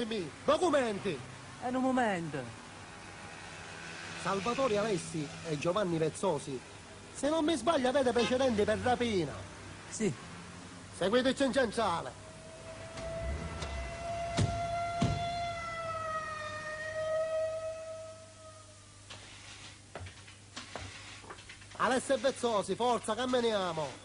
fermi! Documenti! È un momento. Salvatore Alessi e Giovanni Vezzosi. Se non mi sbaglio avete precedenti per rapina. Sì. Seguiteci in centrale. Alessi e Vezzosi, forza, camminiamo.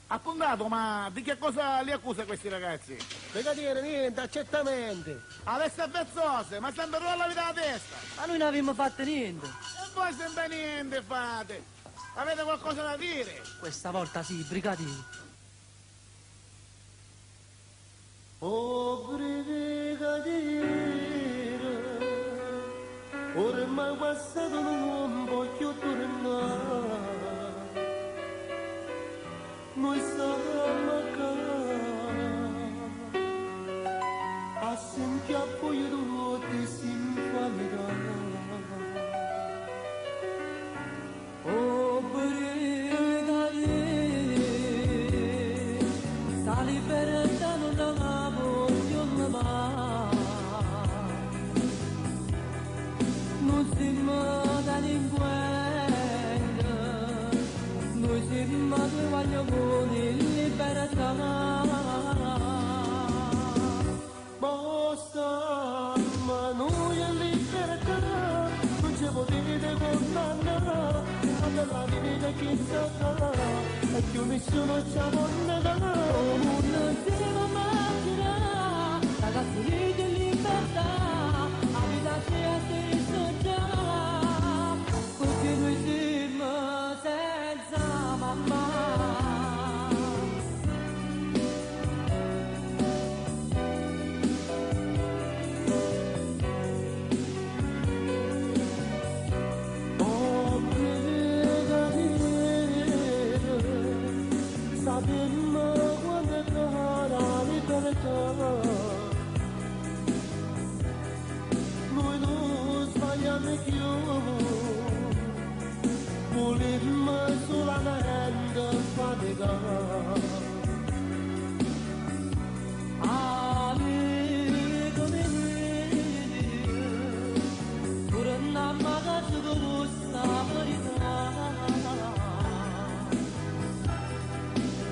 Appuntato, ma di che cosa li accusa questi ragazzi? Brigadiere, niente, accertamenti. Alessi e Vezzose, ma sempre tu alla vita la testa! Ma noi non abbiamo fatto niente. E voi sempre niente fate! Avete qualcosa da dire? Questa volta sì, brigadiere. Oh, brigadiere, ormai passato non voglio tornare. Noi siamo a sentire a voi tutti sinfonia. Oh, brigadiere, sta libertà non la voglio mai. Non siamo delinquenti, noi siamo due vogliamo libertà. Basta, ma noi è libertà, non ci potete condannare, alla vita che sarà, e più nessuno ci abbandona. Non si immaginare, ragazzi di libertà, la vita ci è stessa già, perché noi siamo senza mamma. Sapemmo quando è la libertà, noi non sbagliamo più, volemmo solamente faticare. Amico mio, pure una magazza che gusta verità.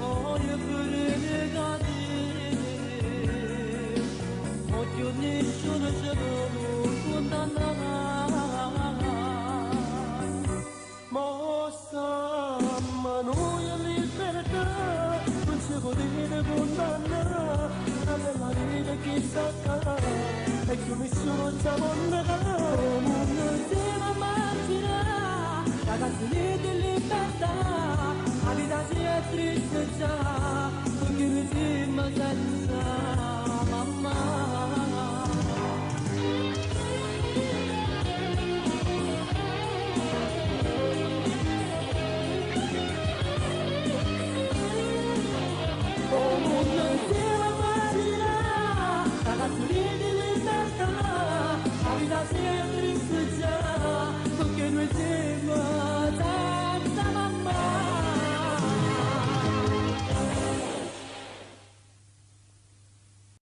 Oh, io pure brigadiere, occhio nessuno ci può condannare. Mossa, ma noi è libertà, non ci potete condannare, alla vita che sarà, e che nessuno ci abbandona. Non si immaginare, ragazzi di libertà, la vita si è triste già, perché noi siamo senza mamma. Oh, non si immaginare, ragazzi di libertà, la vita si è